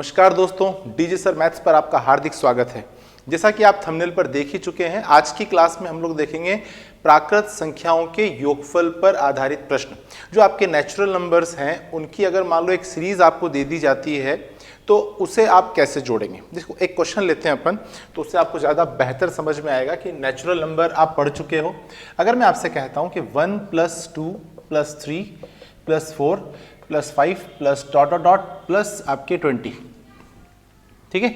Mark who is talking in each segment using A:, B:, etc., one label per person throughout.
A: नमस्कार दोस्तों, DJ sir maths पर आपका हार्दिक स्वागत है। जैसा कि आप थंबनेल पर देख ही चुके हैं, आज की क्लास में हम लोग देखेंगे प्राकृत संख्याओं के योगफल पर आधारित प्रश्न। जो आपके नेचुरल नंबर्स हैं उनकी अगर मान लो एक सीरीज आपको दे दी जाती है तो उसे आप कैसे जोड़ेंगे। जिसको एक क्वेश्चन लेते हैं अपन, तो उससे आपको ज़्यादा बेहतर समझ में आएगा कि नेचुरल नंबर आप पढ़ चुके हो। अगर मैं आपसे कहता हूँ कि 1 + 2 + 3 + 4 + 5 + ... प्लस आपके 20, ठीक है।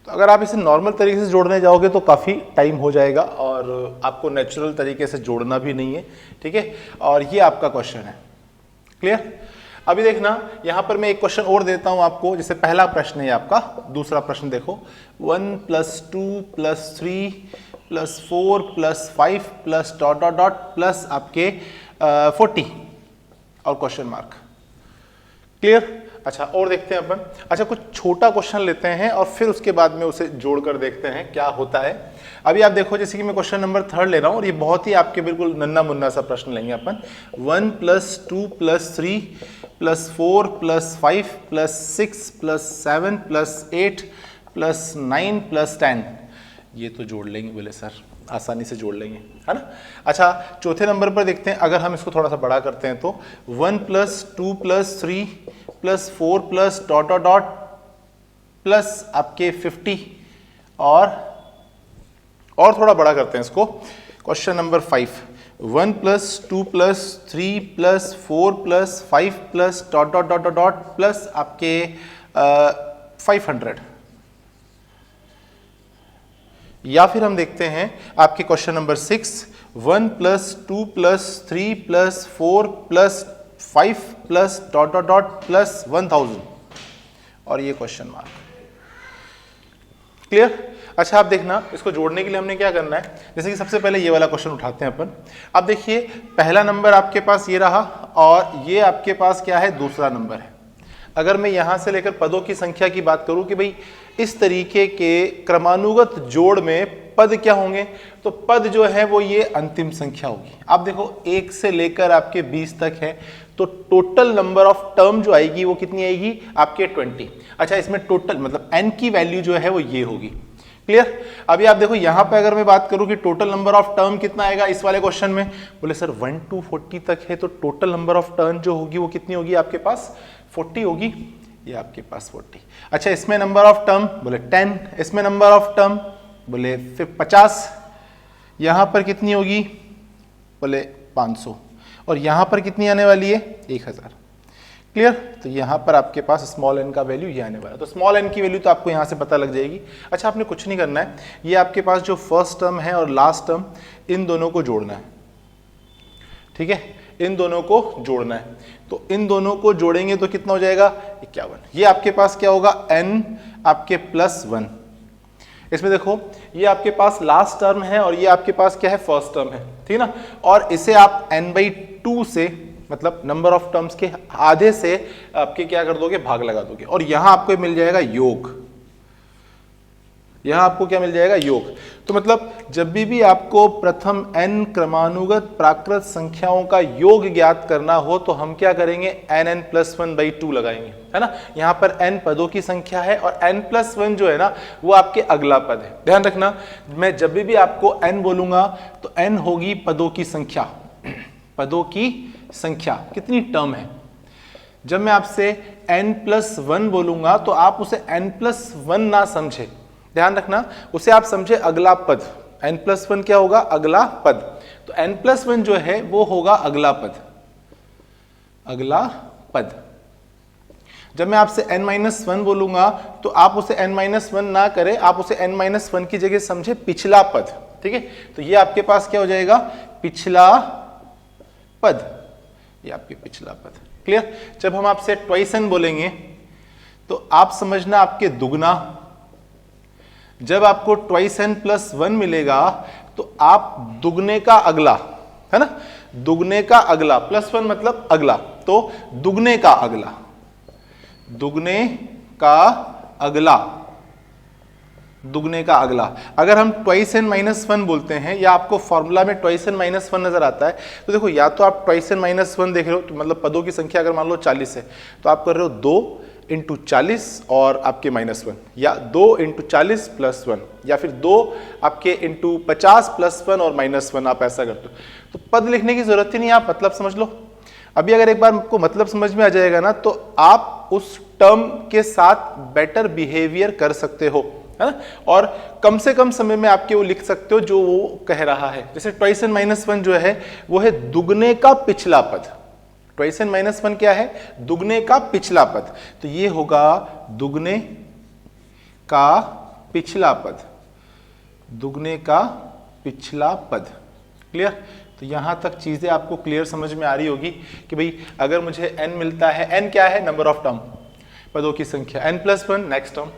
A: तो अगर आप इसे नॉर्मल तरीके से जोड़ने जाओगे तो काफ़ी टाइम हो जाएगा और आपको नेचुरल तरीके से जोड़ना भी नहीं है, ठीक है। और ये आपका क्वेश्चन है, क्लियर। अभी देखना, यहाँ पर मैं एक क्वेश्चन और देता हूँ आपको। जैसे पहला प्रश्न है आपका, दूसरा प्रश्न देखो, 1 + 2 + 3 + 4 + 5 + ... प्लस आपके 40 और क्वेश्चन मार्क, क्लियर। अच्छा, और देखते हैं अपन। अच्छा, कुछ छोटा क्वेश्चन लेते हैं और फिर उसके बाद में उसे जोड़कर देखते हैं क्या होता है। अभी आप देखो, जैसे कि मैं क्वेश्चन नंबर 3 ले रहा हूं और ये बहुत ही आपके बिल्कुल नन्ना मुन्ना सा प्रश्न लेंगे अपन। 1 + 2 + 3 + 4 + 5 + 6 + 7 + 8 + 9 + 10, ये तो जोड़ लेंगे, बोले सर आसानी से जोड़ लेंगे, है ना। अच्छा, चौथे नंबर पर देखते हैं। अगर हम इसको थोड़ा सा बड़ा करते हैं तो 1 + 2 + 3 + 4 + ... प्लस आपके 50 और थोड़ा बड़ा करते हैं इसको। क्वेश्चन नंबर 5, 1 + 2 + 3 + 4 + 5 + ... प्लस आपके 500। या फिर हम देखते हैं आपके क्वेश्चन नंबर 6, 1 + 2 + 3 + 4 + 5 + ... प्लस 1000 और ये क्वेश्चन मार्क, क्लियर। अच्छा, आप देखना, इसको जोड़ने के लिए हमने क्या करना है। जैसे कि सबसे पहले ये वाला क्वेश्चन उठाते हैं अपन। अब देखिए, पहला नंबर आपके पास ये रहा और ये आपके पास क्या है, दूसरा नंबर है। अगर मैं यहां से लेकर पदों की संख्या की बात करूं कि भाई इस तरीके के क्रमानुगत जोड़ में पद क्या होंगे, तो पद जो है वो ये अंतिम संख्या होगी। आप देखो, 1 से लेकर आपके 20 तक है, तो टोटल नंबर ऑफ टर्म जो आएगी वो कितनी आएगी, आपके 20। अच्छा, इसमें टोटल मतलब n की वैल्यू जो है वो ये होगी, क्लियर। अभी आप देखो, यहां पे अगर मैं बात करूं कि टोटल नंबर ऑफ टर्म कितना आएगा इस वाले क्वेश्चन में, बोले सर 1 to 40 तक है, तो टोटल नंबर ऑफ टर्म जो होगी वो कितनी होगी, आपके पास 40 होगी, ये आपके पास 40। अच्छा, इसमें नंबर ऑफ टर्म बोले 10, इसमें नंबर ऑफ टर्म बोले 50, यहां पर कितनी होगी, बोले 500, और यहां पर कितनी आने वाली है, 1000, क्लियर। तो यहां पर आपके पास स्मॉल n का वैल्यू ये आने वाला है, तो स्मॉल n की वैल्यू तो आपको यहां से पता लग जाएगी। अच्छा, आपने कुछ नहीं करना है, ये आपके पास जो फर्स्ट टर्म है और लास्ट टर्म, इन दोनों को जोड़ना है, ठीक है, इन दोनों को जोड़ना है। तो इन दोनों को जोड़ेंगे तो कितना हो जाएगा, 51। ये आपके पास क्या होगा, n आपके +1। इसमें देखो, ये आपके पास लास्ट टर्म है और ये आपके पास क्या है, फर्स्ट टर्म है, ठीक है ना। और इसे आप n/2 से, मतलब नंबर ऑफ टर्म्स के आधे से आपके क्या कर दोगे, भाग लगा दोगे, और यहां आपको मिल जाएगा योग। यहां आपको क्या मिल जाएगा, योग। तो मतलब जब भी आपको प्रथम n क्रमानुगत प्राकृत संख्याओं का योग ज्ञात करना हो तो हम क्या करेंगे, n + 1/2 लगाएंगे, है ना। यहां पर n पदों की संख्या है और n + 1 जो है ना वो आपके अगला पद है। ध्यान रखना, मैं जब भी आपको n बोलूंगा तो n होगी पदों की संख्या। पदों की संख्या कितनी टर्म है। जब मैं आपसे n + 1 बोलूंगा तो आप उसे n + 1 ना समझे, ध्यान रखना, उसे आप समझे अगला पद। n + 1 क्या होगा, अगला पद। तो n + 1 जो है वो होगा अगला पद, अगला पद। जब मैं आपसे n-1 बोलूंगा तो आप उसे n-1 ना करें, आप उसे n-1 की जगह समझे पिछला पद, ठीक है। तो ये आपके पास क्या हो जाएगा, पिछला पद, ये आपके पिछला पद, क्लियर। जब हम आपसे ट्वाइस n बोलेंगे तो आप समझना आपके दुगना। जब आपको ट्वाइस n + 1 मिलेगा तो आप दुगने का अगला, है ना, दुगने का अगला, +1 मतलब अगला, तो दुगने का अगला, दुगने का अगला, दुगने का अगला। अगर हम ट्वाइस n - 1 बोलते हैं, या आपको फॉर्मूला में ट्वाइस n - 1 नजर आता है, तो देखो, या तो आप ट्वाइस n - 1 देख रहे हो, तो मतलब पदों की संख्या अगर मान लो 40 है तो आप कर रहे हो 2, इंटू 40 और आपके -1, या 2 इंटू 40 प्लस 1, या फिर 2 आपके इंटू 50 प्लस 1 और -1, आप ऐसा करते हो। तो पद लिखने की जरूरत ही नहीं, आप मतलब समझ लो। अभी अगर एक बार आपको मतलब समझ में आ जाएगा ना, तो आप उस टर्म के साथ बेटर बिहेवियर कर सकते हो, है ना, और कम से कम समय में आपके वो लिख सकते हो जो वो कह रहा है। जैसे ट्वाइस एन -1 जो है वो है दुगने का पिछला पद। ट्वाइस एन -1 क्या है? दुगने का पिछला पद। तो ये होगा दुगने का पिछला पद, दुगने का पिछला पद। क्लियर? तो यहां तक चीजें आपको क्लियर समझ में आ रही होगी कि भाई अगर मुझे n मिलता है, n क्या है? नंबर ऑफ टर्म, पदों की संख्या, n+1 नेक्स्ट टर्म,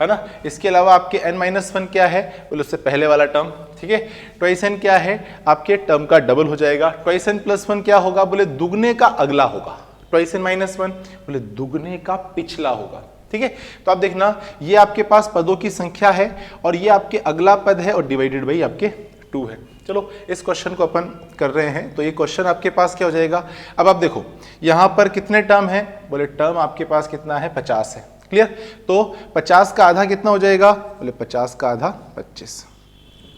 A: है ना। इसके अलावा आपके n-1 क्या है? बोले उससे पहले वाला टर्म, ठीक है। ट्वाइस n क्या है? आपके टर्म का डबल हो जाएगा। ट्वाइस n+1 क्या होगा? बोले दुगने का अगला होगा। ट्वाइस n-1 बोले दुगने का पिछला होगा, ठीक है। तो आप देखना, ये आपके पास पदों की संख्या है और ये आपके अगला पद है और डिवाइडेड बाई आपके 2 है। चलो इस क्वेश्चन को अपन कर रहे हैं। तो ये क्वेश्चन आपके पास क्या हो जाएगा? अब आप देखो यहां पर कितने टर्म है? बोले टर्म आपके पास कितना है? 50 है। क्लियर? तो 50 का आधा कितना हो जाएगा? बोले 50 का आधा 25।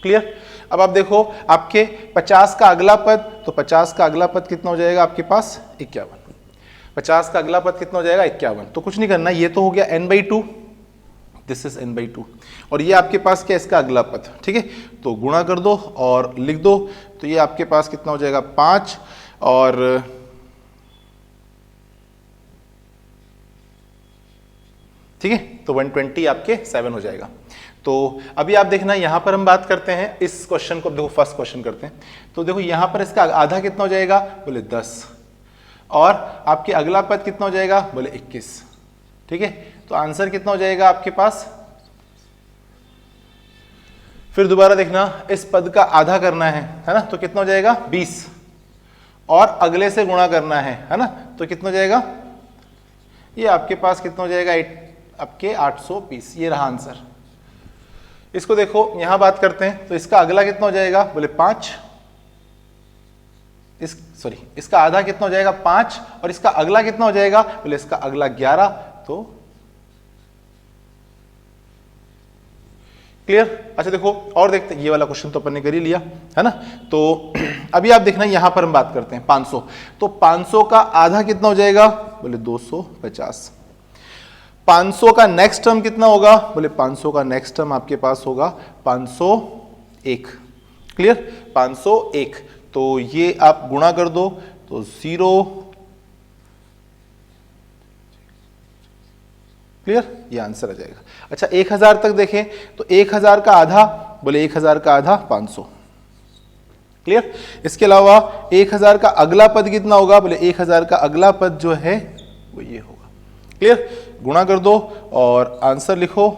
A: क्लियर? अब आप देखो आपके 50 का अगला पद, तो 50 का अगला पद कितना हो जाएगा आपके पास? 51। 50 का अगला पद कितना हो जाएगा? 51। तो कुछ नहीं करना, ये तो हो गया n/2, दिस इज n/2, और ये आपके पास क्या? इसका अगला पद, ठीक है। तो गुणा कर दो और लिख दो, तो ये आपके पास कितना हो जाएगा? 5, और ठीक है, तो 120 आपके 7 हो जाएगा। तो अभी आप देखना, यहां पर हम बात करते हैं इस क्वेश्चन को। देखो फर्स्ट क्वेश्चन करते हैं, तो देखो यहां पर इसका आधा कितना हो जाएगा? बोले 10, और आपके अगला पद कितना हो जाएगा? बोले 21, ठीक है। तो आंसर कितना हो जाएगा आपके पास? फिर दोबारा देखना, इस पद का आधा करना है ना, तो कितना हो जाएगा? 20, और अगले से गुणा करना है ना, तो कितना हो जाएगा? ये आपके पास कितना हो जाएगा? आपके 820। ये रहा आंसर। इसको देखो यहां बात करते हैं, तो इसका अगला कितना हो जाएगा? बोले 5, इसका आधा कितना हो जाएगा? 5, और इसका अगला कितना हो जाएगा? बोले इसका अगला 11। तो क्लियर? अच्छा देखो और देखते हैं, ये वाला क्वेश्चन तो अपन ने कर ही लिया, है ना। तो अभी आप देखना, यहां पर हम बात करते हैं 500। तो 500 का आधा कितना हो जाएगा? बोले 250। 500 का नेक्स्ट टर्म कितना होगा? बोले 500 का नेक्स्ट टर्म आपके पास होगा 501। क्लियर? 501। तो ये आप गुणा कर दो, तो 0। क्लियर? ये आंसर आ जाएगा। अच्छा 1000 तक देखें, तो 1000 का आधा, बोले 1000 का आधा 500। क्लियर? इसके अलावा 1000 का अगला पद कितना होगा? बोले 1000 का अगला पद जो है वो ये होगा। क्लियर? गुणा कर दो और आंसर लिखो।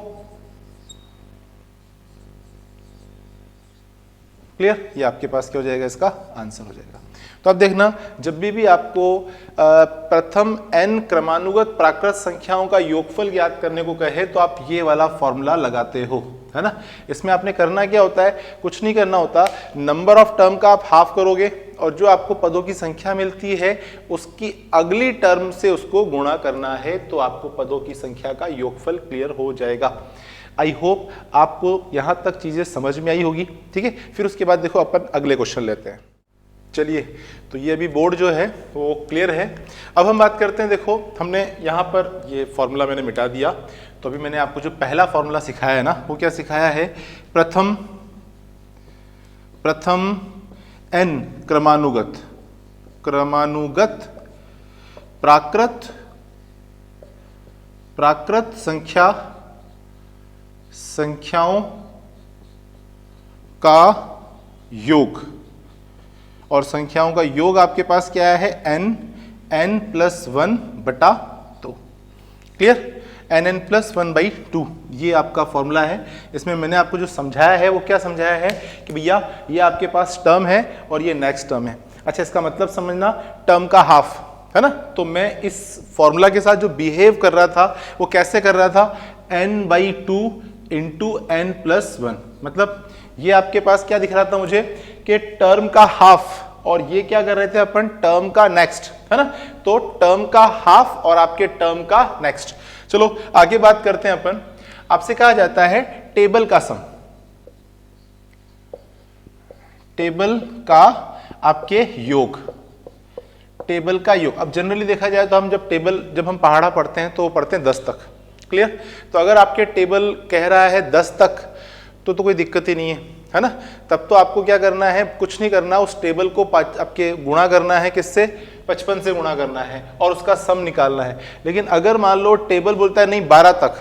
A: क्लियर? ये आपके पास क्या हो जाएगा? इसका आंसर हो जाएगा। तो अब देखना, जब भी आपको प्रथम n क्रमानुगत प्राकृत संख्याओं का योगफल ज्ञात करने को कहे, तो आप ये वाला फॉर्मूला लगाते हो, है ना। इसमें आपने करना क्या होता है? कुछ नहीं करना होता, नंबर ऑफ टर्म का आप हाफ करोगे और जो आपको पदों की संख्या मिलती है उसकी अगली टर्म से उसको गुणा करना है, तो आपको पदों की संख्या का योगफल क्लियर हो जाएगा। आई होप आपको यहां तक चीजें समझ में आई होगी, ठीक है। फिर उसके बाद देखो अपन अगले क्वेश्चन लेते हैं। चलिए, तो ये अभी बोर्ड जो है वो क्लियर है। अब हम बात करते हैं, देखो हमने यहाँ पर ये फॉर्मूला मैंने मिटा दिया, तो अभी मैंने आपको जो पहला फॉर्मूला सिखाया है ना, वो क्या सिखाया है? प्रथम n क्रमानुगत प्राकृत संख्याओं का योग, और संख्याओं का योग आपके पास क्या है? n+1/2। क्लियर? n+1/2 ये आपका फॉर्मूला है। इसमें मैंने आपको जो समझाया है वो क्या समझाया है कि भैया ये आपके पास टर्म है और ये नेक्स्ट टर्म है। अच्छा, इसका मतलब समझना, टर्म का हाफ, है ना। तो मैं इस फॉर्मूला के साथ जो बिहेव कर रहा था वो कैसे कर रहा था? n/2 into n+1। मतलब ये आपके पास क्या दिख रहा था मुझे कि टर्म का हाफ और ये क्या कर रहे थे अपन, टर्म का नेक्स्ट, है ना, तो टर्म का हाफ और आपके टर्म का नेक्स्ट। चलो आगे बात करते हैं अपन। आपसे कहा जाता है टेबल का सम, टेबल का आपके योग, टेबल का योग। अब जनरली देखा जाए तो हम जब हम पहाड़ा पढ़ते हैं तो पढ़ते हैं 10 तक, क्लियर। तो अगर आपके टेबल कह रहा है 10 तक तो कोई दिक्कत ही नहीं है ना। तब तो आपको क्या करना है, कुछ नहीं करना, उस टेबल को आपके गुणा करना है, किससे, 55 से गुणा करना है और उसका सम निकालना है। लेकिन अगर मान लो टेबल बोलता है नहीं 12 तक,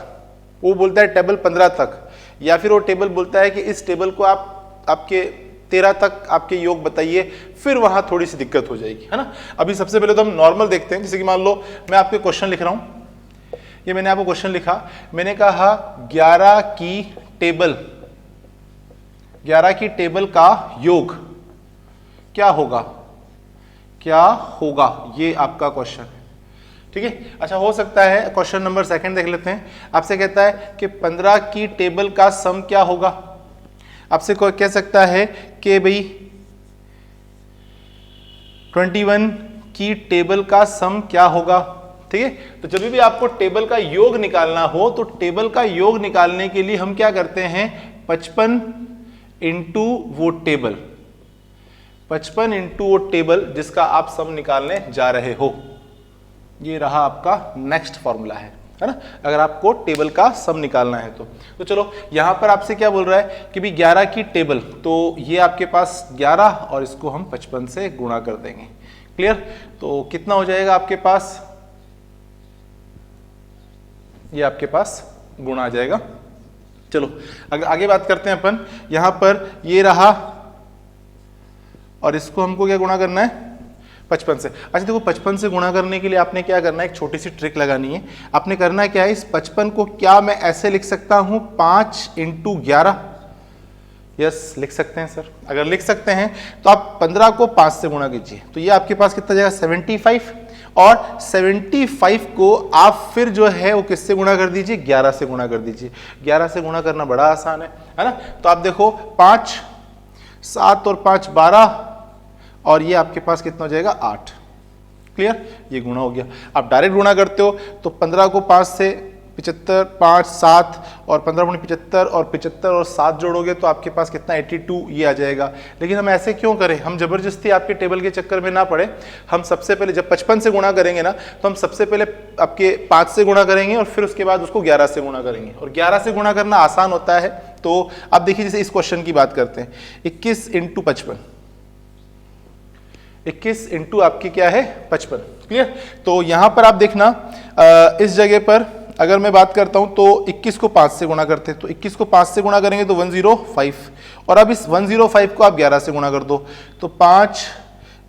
A: वो बोलता है टेबल 15 तक, या फिर वो टेबल बोलता है कि इस टेबल को आप आपके 13 तक आपके योग बताइए, फिर वहां थोड़ी सी दिक्कत हो जाएगी, है ना। अभी सबसे पहले तो हम नॉर्मल देखते हैं। जैसे कि मान लो मैं आपको क्वेश्चन लिख रहा हूं, ये मैंने आपको क्वेश्चन लिखा, मैंने कहा 11 की टेबल का योग क्या होगा, क्या होगा, ये आपका क्वेश्चन है, ठीक है। अच्छा, हो सकता है क्वेश्चन नंबर 2 देख लेते हैं। आपसे कहता है कि 15 की टेबल का सम क्या होगा। आपसे कोई कह सकता है कि भाई 21 की टेबल का सम क्या होगा, ठीक है। तो जब भी आपको टेबल का योग निकालना हो तो टेबल का योग निकालने के लिए हम क्या करते हैं, 55 इंटू वो टेबल, 55 इंटू वो टेबल जिसका आप सम निकालने जा रहे हो। ये रहा आपका नेक्स्ट फॉर्मूला है ना, अगर आपको टेबल का सम निकालना है तो चलो यहां पर आपसे क्या बोल रहा है कि भी 11 की टेबल, तो ये आपके पास 11 और इसको हम 55 से गुणा कर देंगे, क्लियर। तो कितना हो जाएगा आपके पास, ये आपके पास गुणा आ जाएगा। चलो अगर आगे बात करते हैं अपन, यहां पर ये रहा और इसको हमको क्या गुणा करना है, 55 से। अच्छा देखो, 55 से गुणा करने के लिए आपने क्या करना है, एक छोटी सी ट्रिक लगानी है। आपने करना क्या है, इस 55 को क्या मैं ऐसे लिख सकता हूं, 5 इंटू 11, यस लिख सकते हैं सर। अगर लिख सकते हैं तो आप 15 को 5 से गुणा कीजिए, तो ये आपके पास कितना जाएगा, 75, और 75 को आप फिर जो है वो किससे गुणा कर दीजिए, 11 से गुणा कर दीजिए। 11 से गुणा करना बड़ा आसान है ना। तो आप देखो 5, 7 और 5 12, और ये आपके पास कितना हो जाएगा, 8, क्लियर। ये गुणा हो गया। आप डायरेक्ट गुणा करते हो तो 15 को 5 से 75, 5 7 और 15 गुणे 75 और 75 और 7 जोड़ोगे तो आपके पास कितना, 82 ये आ जाएगा। लेकिन हम ऐसे क्यों करें, हम जबरदस्ती आपके टेबल के चक्कर में ना पड़े। हम सबसे पहले जब 55 से गुणा करेंगे ना, तो हम सबसे पहले आपके 5 से गुणा करेंगे और फिर उसके बाद उसको 11 से गुणा करेंगे, और 11 से गुणा करना आसान होता है। तो अब देखिए, जैसे इस क्वेश्चन की बात करते हैं, 21 इंटू 55, 21 इंटू आपकी क्या है, 55, क्लियर। तो यहां पर आप देखना, इस जगह पर अगर मैं बात करता हूं तो 21 को 5 से गुणा करते हैं, तो 21 को 5 से गुणा करेंगे तो 105, और अब इस 105 को आप 11 से गुणा कर दो तो 5,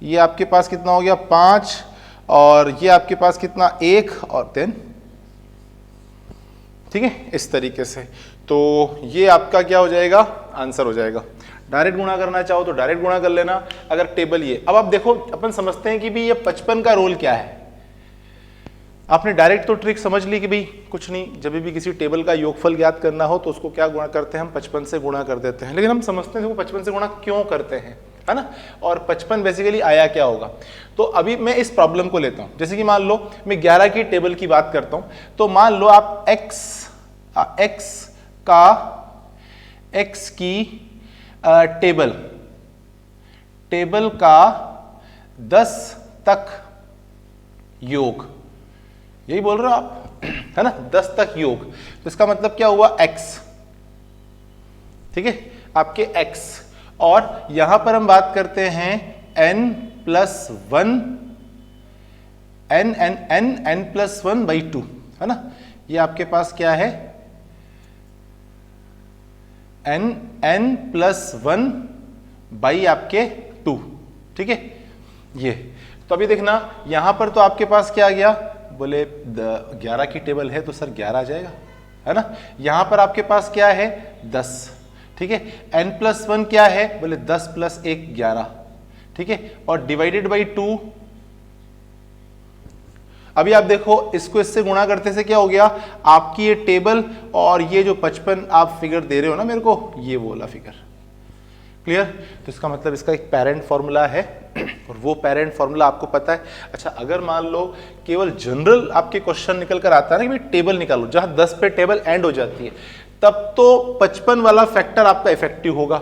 A: ये आपके पास कितना हो गया, 5, और ये आपके पास कितना, 1 और 10, ठीक है, इस तरीके से। तो ये आपका क्या हो जाएगा, आंसर हो जाएगा। डायरेक्ट गुणा करना चाहो तो डायरेक्ट गुणा कर लेना, अगर टेबल ये। अब आप देखो, अपन समझते हैं कि भी ये 55 का रोल क्या है। आपने डायरेक्ट तो ट्रिक समझ ली कि भाई कुछ नहीं, जब भी किसी टेबल का योगफल ज्ञात करना हो तो उसको क्या गुणा करते हैं, हम 55 से गुणा कर देते हैं। लेकिन हम समझते हैं वो 55 से गुणा क्यों करते हैं, है ना, और 55 बेसिकली आया क्या होगा। तो अभी मैं इस प्रॉब्लम को लेता हूं। जैसे कि मान लो मैं 11 की टेबल की बात करता हूं, तो मान लो आप x की टेबल का 10 तक योग, यही बोल रहे हो आप, है ना, 10 तक योग। तो इसका मतलब क्या हुआ, x, ठीक है, आपके x। और यहां पर हम बात करते हैं n+1, n+1/2, है ना। ये आपके पास क्या है, n+1 बाई आपके 2, ठीक है ये। तो अभी देखना यहां पर तो आपके पास क्या आ गया, बोले 11 की टेबल है तो सर 11 आ जाएगा, है ना। यहां पर आपके पास क्या है, 10, ठीक है। n+1 क्या है, बोले 10 + 1 11, ठीक है, और डिवाइडेड बाई 2। अभी आप देखो, इसको इससे गुणा करते से क्या हो गया, आपकी ये टेबल और ये जो 55 आप फिगर दे रहे हो ना मेरे को, ये बोला फिगर, क्लियर? तो इसका मतलब इसका एक पेरेंट फॉर्मूला है और वो पेरेंट फॉर्मूला आपको पता है। अच्छा, अगर मान लो केवल जनरल आपके क्वेश्चन निकल कर आता है ना कि भाई टेबल निकालो, जहां 10 पे टेबल एंड हो जाती है, तब तो 55 वाला फैक्टर आपका इफेक्टिव होगा।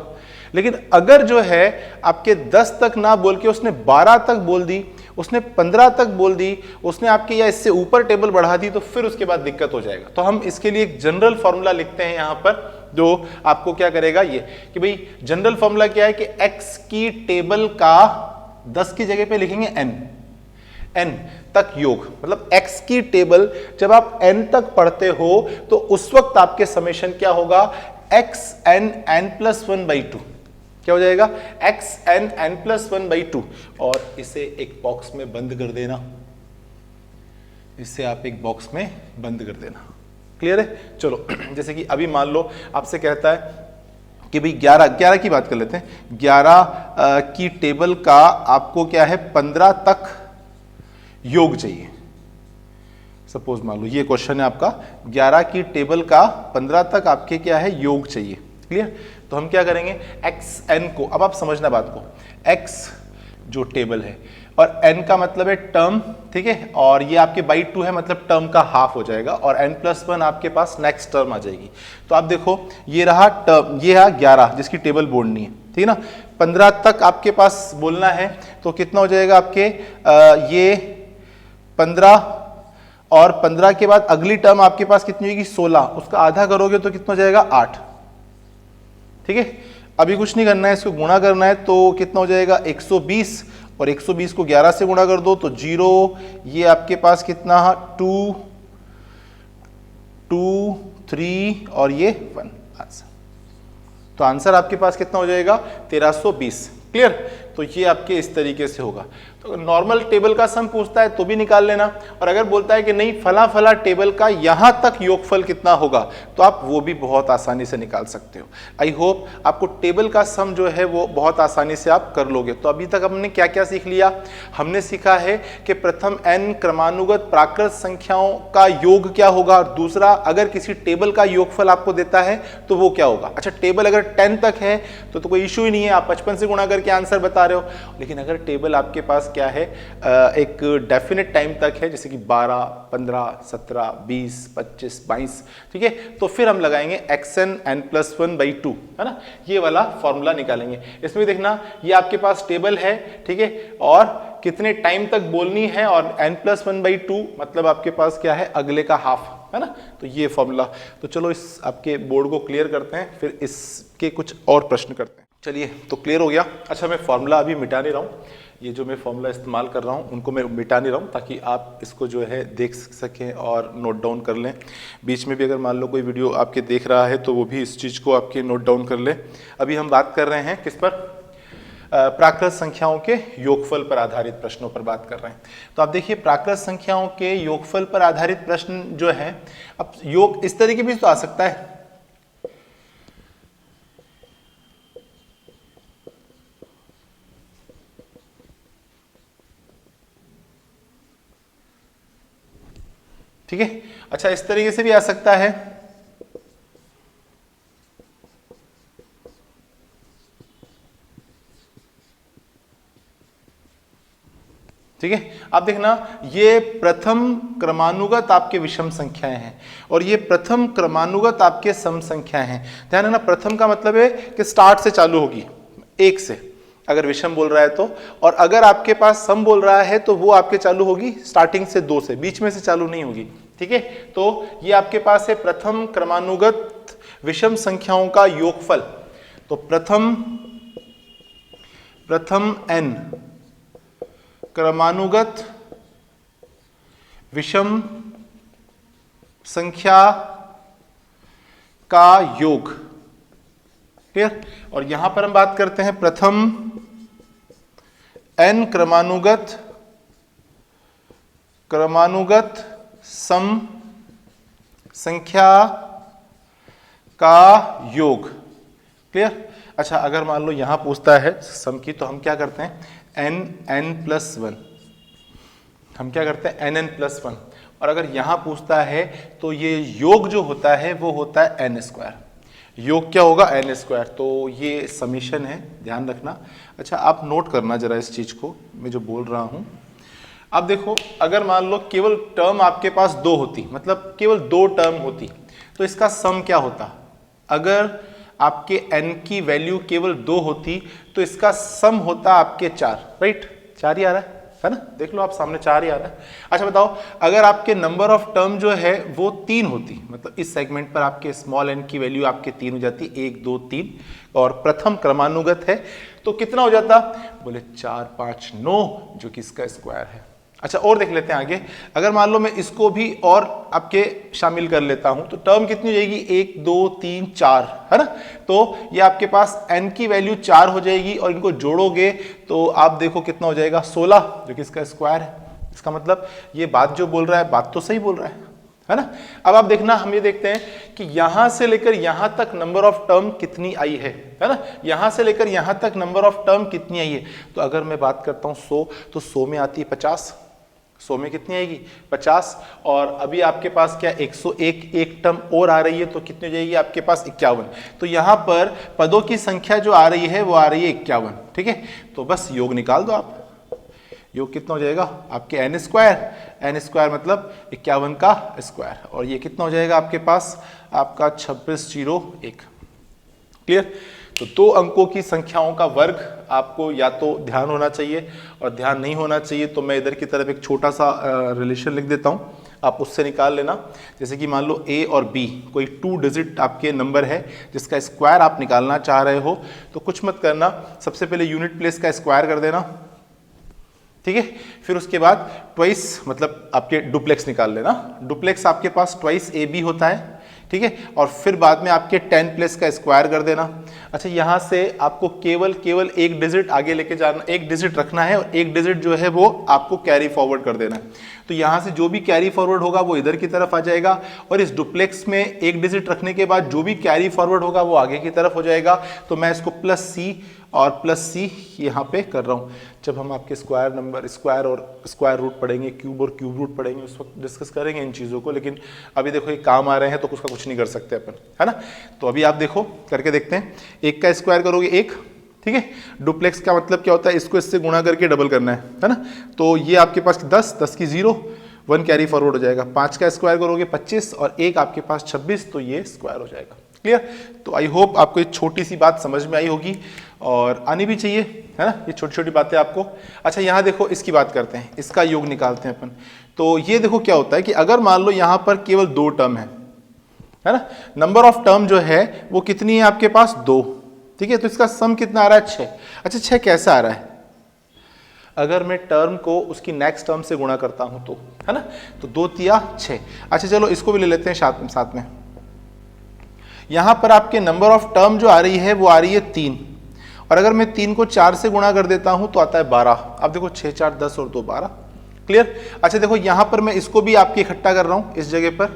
A: लेकिन अगर जो है आपके 10 तक ना बोल के उसने 12 तक बोल दी, उसने 15 तक बोल दी, उसने आपके या इससे ऊपर टेबल बढ़ा दी, तो फिर उसके बाद दिक्कत हो जाएगा। तो हम इसके लिए एक जनरल फॉर्मूला लिखते हैं यहां पर, जो आपको क्या करेगा ये कि भाई जनरल फॉर्मूला क्या है कि x की टेबल का 10 की जगह पे लिखेंगे n तक योग, मतलब x की टेबल जब आप n तक पढ़ते हो तो उस वक्त आपके समेशन क्या होगा, xn n+1/2 क्या हो जाएगा, xn n+1/2। और इसे एक बॉक्स में बंद कर देना, इसे आप एक बॉक्स में बंद कर देना। क्लियर है? चलो जैसे कि अभी मान लो आपसे कहता है कि भाई 11 की बात कर लेते हैं, 11 की टेबल का आपको क्या है 15 तक योग चाहिए। सपोज मान लो ये क्वेश्चन है आपका, 11 की टेबल का 15 तक आपके क्या है योग चाहिए। क्लियर? तो हम क्या करेंगे, xn को, अब आप समझना बात को, x जो टेबल है और n का मतलब है टर्म, ठीक है, और ये आपके बाई 2 है मतलब टर्म का हाफ हो जाएगा, और n+1 आपके पास नेक्स्ट टर्म आ जाएगी। तो आप देखो ये रहा टर्म, ये है 11 जिसकी टेबल बोलनी है, ठीक है ना। 15 तक आपके पास बोलना है तो कितना हो जाएगा आपके ये 15, और 15 के बाद अगली टर्म आपके पास कितनी होगी 16, उसका आधा करोगे तो कितना हो जाएगा 8। ठीक है, अभी कुछ नहीं करना है, इसको गुणा करना है तो कितना हो जाएगा 120, और 120 को 11 से गुणा कर दो तो 0, ये आपके पास कितना 2, 2, 3 और ये 1 आंसर। तो आंसर आपके पास कितना हो जाएगा 1320। क्लियर? तो ये आपके इस तरीके से होगा। तो नॉर्मल टेबल का सम पूछता है तो भी निकाल लेना, और अगर बोलता है कि नहीं फला फला टेबल का यहां तक योगफल कितना होगा तो आप वो भी बहुत आसानी से निकाल सकते हो। आई होप आपको टेबल का सम जो है वो बहुत आसानी से आप कर लोगे। तो अभी तक हमने क्या क्या सीख लिया? हमने सीखा है कि प्रथम n क्रमानुगत प्राकृत संख्याओं का योग क्या होगा, और दूसरा अगर किसी टेबल का योगफल आपको देता है तो वो क्या होगा। अच्छा, टेबल अगर 10 तक है तो कोई इशू ही नहीं है, आप 55 से गुणा करके आंसर बता रहे हो। लेकिन अगर टेबल आपके पास क्या है एक डेफिनेट टाइम तक है, जैसे कि 12, 15, 17, 20, 25, 22, ठीक है, तो फिर हम लगाएंगे xn n+1/2, है ना, ये वाला फॉर्मूला निकालेंगे। इसमें देखना ये आपके पास टेबल है, ठीक है, और कितने टाइम तक बोलनी है, और n+1/2 मतलब आपके पास क्या है अगले का हाफ, है ना। तो ये फॉर्मूला, तो चलो इस आपके बोर्ड को क्लियर करते हैं, फिर इसके कुछ और प्रश्न करते हैं। चलिए, तो क्लियर हो गया। अच्छा, मैं फॉर्मूला अभी मिटा नहीं रहा हूँ, ये जो मैं फॉर्मूला इस्तेमाल कर रहा हूँ उनको मैं मिटा नहीं रहा हूँ, ताकि आप इसको जो है देख सकें और नोट डाउन कर लें। बीच में भी अगर मान लो कोई वीडियो आपके देख रहा है तो वो भी इस चीज़ को आपके नोट डाउन कर ले। अभी हम बात कर रहे हैं किस पर, प्राकृत संख्याओं के योगफल पर आधारित प्रश्नों पर बात कर रहे हैं। तो आप देखिए, प्राकृत संख्याओं के योगफल पर आधारित प्रश्न जो है, अब योग इस तरीके भी तो आ सकता है, ठीक है। अच्छा, इस तरीके से भी आ सकता है, ठीक है। आप देखना, ये प्रथम क्रमानुगत आपके विषम संख्याएं हैं और ये प्रथम क्रमानुगत आपके सम संख्याएं हैं। ध्यान रखना, प्रथम का मतलब है कि स्टार्ट से चालू होगी, 1 से अगर विषम बोल रहा है तो, और अगर आपके पास सम बोल रहा है तो वो आपके चालू होगी स्टार्टिंग से 2 से, बीच में से चालू नहीं होगी, ठीक है। तो ये आपके पास है प्रथम क्रमानुगत विषम संख्याओं का योगफल। तो प्रथम n क्रमानुगत विषम संख्या का योग। क्लियर? और यहां पर हम बात करते हैं प्रथम n क्रमानुगत सम संख्या का योग। क्लियर? अच्छा, अगर मान लो यहां पूछता है सम की, तो हम क्या करते हैं n+1, हम क्या करते हैं n+1, और अगर यहां पूछता है तो ये योग जो होता है वो होता है n²। योग क्या होगा एन स्क्वायर। तो ये समीशन है, ध्यान रखना। अच्छा आप नोट करना जरा इस चीज को, मैं जो बोल रहा हूं। अब देखो अगर मान लो केवल टर्म आपके पास दो होती, मतलब केवल दो टर्म होती, तो इसका सम क्या होता। अगर आपके n की वैल्यू केवल दो होती तो इसका सम होता आपके 4, राइट। 4 ही आ रहा है ना, देख लो आप सामने 4 ही आ रहा है। अच्छा बताओ अगर आपके नंबर ऑफ टर्म जो है वो 3 होती, मतलब इस सेगमेंट पर आपके स्मॉल n की वैल्यू आपके 3 हो जाती, 1 2 3, और प्रथम क्रमानुगत है तो कितना हो जाता, बोले 4 5 9, जो कि इसका स्क्वायर है। अच्छा और देख लेते हैं आगे। अगर मान लो मैं इसको भी और आपके शामिल कर लेता हूं तो टर्म कितनी हो जाएगी, 1 2 3 4, है ना। तो ये आपके पास n की वैल्यू 4 हो जाएगी और इनको जोड़ोगे तो आप देखो कितना हो जाएगा 16, जो कि इसका स्क्वायर है। इसका मतलब ये बात जो बोल रहा है बात तो सही बोल रहा है ना। अब आप देखना, हम ये देखते हैं कि यहां से लेकर यहां तक नंबर ऑफ टर्म कितनी आई है ना। यहां से लेकर यहां तक नंबर ऑफ टर्म कितनी आई है। तो अगर मैं बात करता हूं 100, तो 100 में आती है 50, 100 में कितनी आएगी 50, और अभी आपके पास क्या 101 एक टर्म और आ रही है तो कितनी हो जाएगी आपके पास 51। तो यहां पर पदों की संख्या जो आ रही है वो आ रही है 51, ठीक है। तो बस योग निकाल दो आप, योग कितना हो जाएगा आपके n स्क्वायर मतलब 51 का स्क्वायर, और ये कितना हो जाएगा आपके पास आपका 2601। क्लियर। तो 2 अंकों की संख्याओं का वर्ग आपको या तो ध्यान होना चाहिए और ध्यान नहीं होना चाहिए, तो मैं इधर की तरफ एक छोटा सा रिलेशन लिख देता हूं, आप उससे निकाल लेना। जैसे कि मान लो a और b कोई 2 डिजिट आपके नंबर है जिसका स्क्वायर आप निकालना चाह रहे हो, तो कुछ मत करना, सबसे पहले यूनिट प्लेस का स्क्वायर कर देना, ठीक है। फिर उसके बाद ट्वाइस मतलब आपके डुप्लेक्स निकाल लेना, डुप्लेक्स आपके पास ट्वाइस AB होता है, ठीक है। और फिर बाद में आपके 10 प्लस का स्क्वायर कर देना। अच्छा यहां से आपको केवल एक डिजिट आगे लेके जाना, एक डिजिट रखना है और एक डिजिट जो है वो आपको कैरी फॉरवर्ड कर देना है। तो यहां से जो भी कैरी फॉरवर्ड होगा वो इधर की तरफ आ जाएगा, और इस डुप्लेक्स में एक डिजिट रखने के बाद जो भी कैरी फॉरवर्ड होगा वो आगे की तरफ हो जाएगा। तो मैं इसको +C और +C यहाँ पे कर रहा हूँ। जब हम आपके स्क्वायर नंबर, स्क्वायर और स्क्वायर रूट पढ़ेंगे, क्यूब और क्यूब रूट पढ़ेंगे, उस वक्त डिस्कस करेंगे इन चीज़ों को, लेकिन अभी देखो ये काम आ रहे हैं तो उसका कुछ नहीं कर सकते अपन, है ना। तो अभी आप देखो करके देखते हैं, 1 का स्क्वायर करोगे 1, ठीक है। डुप्लेक्स का मतलब क्या होता है, इसको इससे गुणा करके डबल करना है ना। तो ये आपके पास 10 की 0, 1 कैरी फॉरवर्ड हो जाएगा। 5 का स्क्वायर करोगे 25 और 1 आपके पास 26, तो ये स्क्वायर हो जाएगा। क्लियर। तो आई होप आपको एक छोटी सी बात समझ में आई होगी और आनी भी चाहिए, है ना, ये छोटी छोटी बातें आपको। अच्छा यहाँ देखो इसकी बात करते हैं, इसका योग निकालते हैं अपन। तो ये देखो क्या होता है कि अगर मान लो यहाँ पर केवल 2 टर्म है ना, नंबर ऑफ टर्म जो है वो कितनी है आपके पास 2, ठीक है। तो इसका सम कितना आ रहा है 6। अच्छा 6 कैसे आ रहा है, अगर मैं टर्म को उसकी नेक्स्ट टर्म से गुणा करता हूं तो, है ना। तो 2 तिया 6। अच्छा चलो इसको भी ले लेते हैं साथ में। यहां पर आपके नंबर ऑफ टर्म जो आ रही है वो आ रही है 3, और अगर मैं 3 को 4 से गुणा कर देता हूं तो आता है 12। अब देखो 6 4 10 और 2 12। क्लियर। अच्छा देखो यहां पर मैं इसको भी आपके इकट्ठा कर रहा हूं इस जगह पर,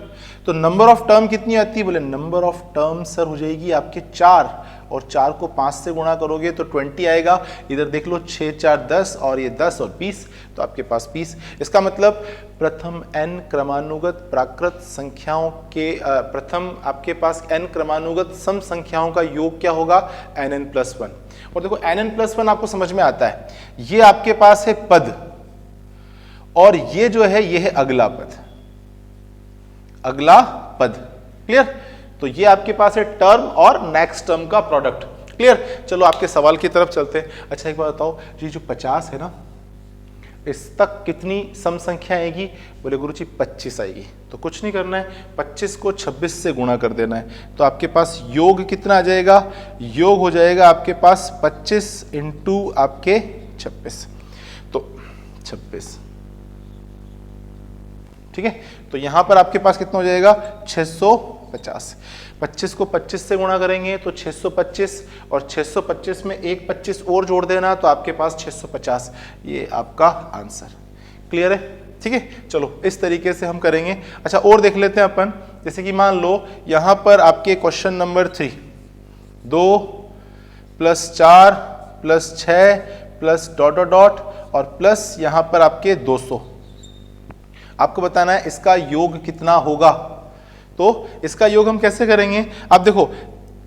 A: तो नंबर ऑफ टर्म कितनी आती है, बोले नंबर ऑफ टर्म सर हो जाएगी आपके 4, और 4 को 5 से गुणा करोगे तो 20 आएगा। इधर देख लो 6 4 10 और ये 10 और 20, तो आपके पास 20। इसका मतलब प्रथम n क्रमानुगत प्राकृत संख्याओं के प्रथम आपके पास n क्रमानुगत सम संख्याओं का योग क्या होगा, nn+1। और देखो nn+1 आपको समझ में आता है, ये आपके पास है पद, और ये जो है ये है अगला पद, अगला पद। क्लियर। तो ये आपके पास है टर्म और नेक्स्ट टर्म का प्रोडक्ट। क्लियर। चलो आपके सवाल की तरफ चलते हैं। अच्छा एक बात बताओ, ये जो 50 है ना, इस तक कितनी सम संख्या आएगी, बोले गुरुजी 25 आएगी। तो कुछ नहीं करना है, 25 को 26 से गुणा कर देना है, तो आपके पास योग कितना आ जाएगा, योग हो जाएगा आपके पास 25 इंटू आपके 26, तो 26, ठीक है। तो यहां पर आपके पास कितना हो जाएगा 650। 25 को 25 से गुणा करेंगे तो 625, और 625 में एक 25 और जोड़ देना तो आपके पास 650, ये आपका आंसर। क्लियर है, ठीक है। चलो इस तरीके से हम करेंगे। अच्छा और देख लेते हैं अपन, जैसे कि मान लो यहां पर आपके question number 3, 2 + 4 + 6 plus dot dot dot और प्लस यहां पर आपके 200, आपको बताना है इसका योग कितना होगा। तो इसका योग हम कैसे करेंगे, आप देखो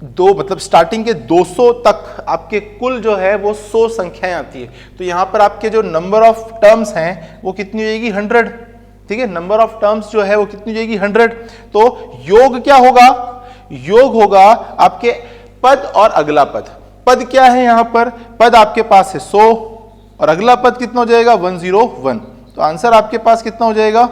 A: दो मतलब स्टार्टिंग के 200 तक आपके कुल जो है वो 100 संख्याएं आती है। तो यहां पर आपके जो नंबर ऑफ टर्म्स हैं वो कितनी हो जाएगी 100। ठीक है, नंबर ऑफ टर्म्स जो है वो कितनी हो जाएगी 100। तो योग क्या होगा, योग होगा आपके पद और अगला पद। पद क्या है यहां पर, पद आपके पास है 100 और अगला पद कितना हो जाएगा 101। तो आंसर आपके पास कितना हो जाएगा,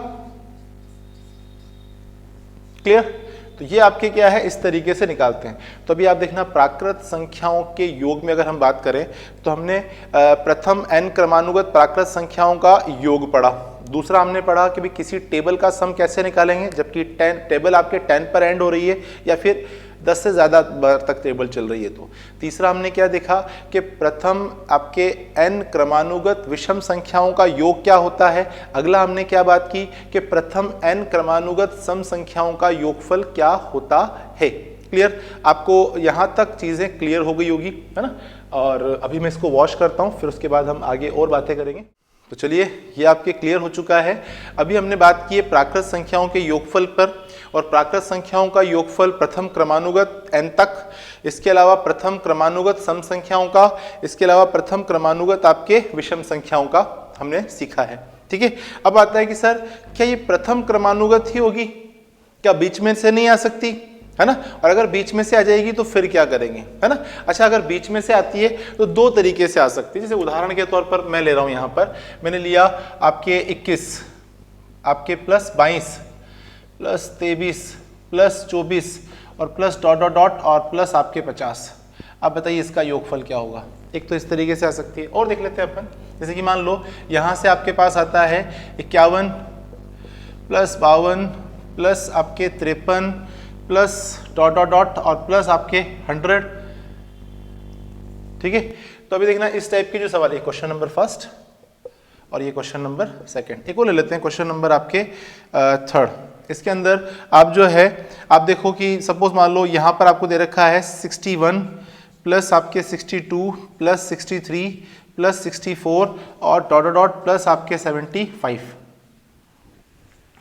A: क्लियर। तो ये आपके क्या है इस तरीके से निकालते हैं। तो अभी आप देखना प्राकृत संख्याओं के योग में अगर हम बात करें तो हमने प्रथम n क्रमानुगत प्राकृत संख्याओं का योग पढ़ा। दूसरा हमने पढ़ा कि भी किसी टेबल का सम कैसे निकालेंगे जबकि टेबल आपके 10 पर एंड हो रही है या फिर 10 से ज़्यादा बार तक टेबल चल रही है। तो तीसरा हमने क्या देखा कि प्रथम आपके n क्रमानुगत विषम संख्याओं का योग क्या होता है। अगला हमने क्या बात की कि प्रथम n क्रमानुगत सम संख्याओं का योगफल क्या होता है। क्लियर, आपको यहाँ तक चीज़ें क्लियर हो गई होगी, है ना। और अभी मैं इसको वॉश करता हूँ, फिर उसके बाद हम आगे और बातें करेंगे। तो चलिए ये आपके क्लियर हो चुका है। अभी हमने बात की है प्राकृत संख्याओं के योगफल पर, और प्राकृत संख्याओं का योगफल प्रथम क्रमानुगत n तक, इसके अलावा प्रथम क्रमानुगत सम संख्याओं का, इसके अलावा प्रथम क्रमानुगत आपके विषम संख्याओं का हमने सीखा है। ठीक है, अब आता है कि सर क्या ये प्रथम क्रमानुगत ही होगी, क्या बीच में से नहीं आ सकती, है ना। और अगर बीच में से आ जाएगी तो फिर क्या करेंगे, है ना। अच्छा, अगर बीच में से आती है तो दो तरीके से आ सकती है। जैसे उदाहरण के तौर पर मैं ले रहा हूं, यहां पर मैंने लिया आपके 21 आपके प्लस 22 प्लस 23 प्लस 24 और प्लस डॉट डॉट डॉट और प्लस आपके 50। आप बताइए इसका योगफल क्या होगा। एक तो इस तरीके से आ सकती है, और देख लेते हैं अपन। जैसे कि मान लो यहां से आपके पास आता है 51 प्लस 52 प्लस आपके 53 प्लस डॉट डॉट डॉट और प्लस आपके 100। ठीक है, तो अभी देखना इस टाइप के जो सवाल है, क्वेश्चन नंबर फर्स्ट और ये क्वेश्चन नंबर सेकंड। एक और ले लेते हैं, क्वेश्चन नंबर आपके थर्ड। इसके अंदर आप जो है आप देखो कि सपोज मान लो यहाँ पर आपको दे रखा है 61 प्लस आपके 62 प्लस 63 प्लस 64 और डॉट डॉट डॉट प्लस आपके 75।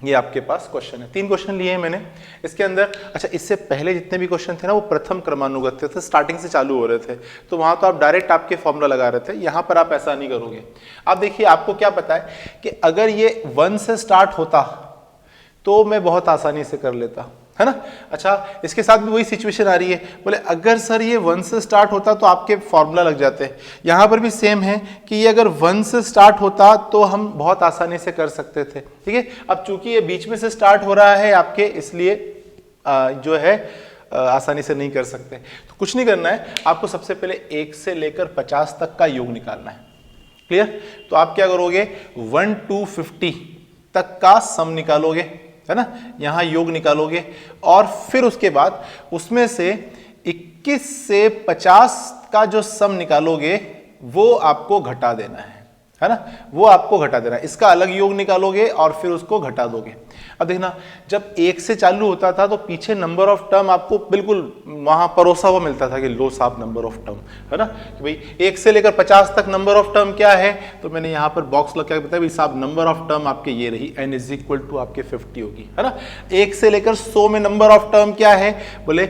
A: ये आपके पास क्वेश्चन है। 3 क्वेश्चन लिए हैं मैंने इसके अंदर। अच्छा, इससे पहले जितने भी क्वेश्चन थे ना वो प्रथम क्रमानुगत थे, स्टार्टिंग से चालू हो रहे थे, तो वहां तो आप डायरेक्ट आपके फॉर्मूला लगा रहे थे। यहां पर आप ऐसा नहीं करोगे। आप देखिए, आपको क्या पता है कि अगर ये 1 से स्टार्ट होता तो मैं बहुत आसानी से कर लेता, है ना। अच्छा, इसके साथ भी वही सिचुएशन आ रही है, बोले अगर सर ये 1 से स्टार्ट होता तो आपके फॉर्मूला लग जाते हैं। यहाँ पर भी सेम है कि ये अगर 1 से स्टार्ट होता तो हम बहुत आसानी से कर सकते थे। ठीक है, अब चूंकि ये बीच में से स्टार्ट हो रहा है आपके, इसलिए जो है आसानी से नहीं कर सकते। तो कुछ नहीं करना है, आपको सबसे पहले 1 से लेकर 50 तक का योग निकालना है। क्लियर, तो आप क्या करोगे 1 to 50 तक का सम निकालोगे, है ना, यहां योग निकालोगे और फिर उसके बाद उसमें से 21 से 50 का जो सम निकालोगे वो आपको घटा देना है ना, वो आपको घटा देना है। इसका अलग योग निकालोगे और फिर उसको घटा दोगे। अब देखना, जब 1 से चालू होता था तो पीछे नंबर ऑफ टर्म आपको बिल्कुल वहां परोसा हुआ मिलता था कि लो साहब नंबर ऑफ टर्म, है ना, कि भाई 1 से लेकर 50 तक नंबर ऑफ टर्म क्या है, तो मैंने यहाँ पर बॉक्स लगा के बताया भाई साहब नंबर ऑफ टर्म आपके ये रही, n इज इक्वल टू आपके 50 होगी, है ना। 1 से लेकर 100 में नंबर ऑफ टर्म क्या है, बोले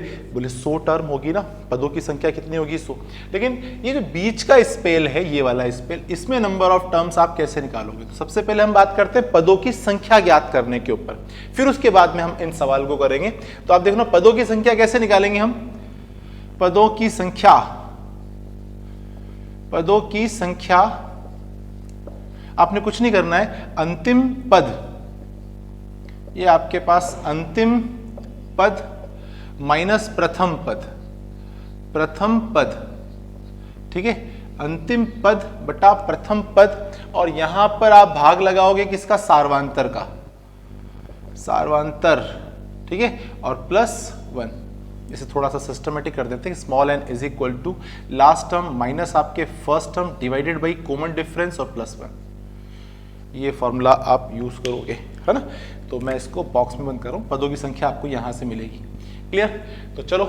A: 100 टर्म होगी ना, पदों की संख्या कितनी होगी 100। लेकिन ये जो बीच का स्पेल है, ये वाला स्पेल, इसमें नंबर ऑफ टर्म्स आप कैसे निकालोगे। तो सबसे पहले हम बात करते हैं पदों की संख्या ज्ञात करने के ऊपर, फिर उसके बाद में हम इन सवाल को करेंगे। तो आप देखो पदों की संख्या कैसे निकालेंगे हम। पदों की संख्या, पदों की संख्या आपने कुछ नहीं करना है, अंतिम पद, ये आपके पास अंतिम पद माइनस प्रथम पद, प्रथम पद, ठीक है, अंतिम पद बटा प्रथम पद, और यहां पर आप भाग लगाओगे किसका, सार्वांतर का, सार्वांतर, ठीक है, और प्लस 1। इसे थोड़ा सा सिस्टमेटिक कर देते हैं, small n is equal to last term minus आपके first term divided by common difference और प्लस 1। ये फॉर्मूला आप यूज करोगे, है ना। तो मैं इसको बॉक्स में बंद कर रहा हूं, पदों की संख्या आपको यहां से मिलेगी। क्लियर, तो चलो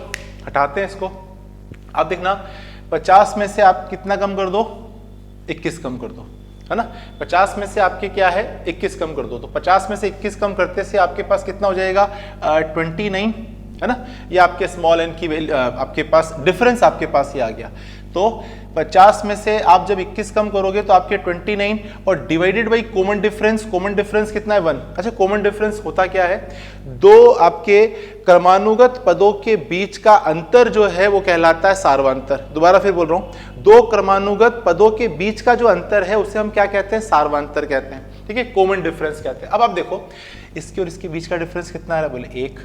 A: हटाते हैं इसको। आप देखना 50 में से आप कितना कम कर दो, 21 कम कर दो, है ना। 50 में से आपके क्या है, 21 कम कर दो, तो 50 में से 21 कम करते से आपके पास कितना हो जाएगा 29, है ना, ये आपके स्मॉल n की वैल्यू आपके पास डिफरेंस आपके पास ये आ गया। तो 50 में से आप जब 21 कम करोगे तो आपके 29 और डिवाइडेड बाई कॉमन डिफरेंस कितना है 1। अच्छा, कॉमन डिफरेंस होता क्या है, दो आपके क्रमानुगत पदों के बीच का अंतर जो है वो कहलाता है सार्वांतर। दोबारा फिर बोल रहा हूं, दो क्रमानुगत पदों के बीच का जो अंतर है उसे हम क्या कहते हैं, सार्वांतर कहते हैं। ठीक है, कॉमन डिफरेंस कहते हैं। अब आप देखो इसके और इसके बीच का डिफरेंस कितना आ रहा है, बोले 1।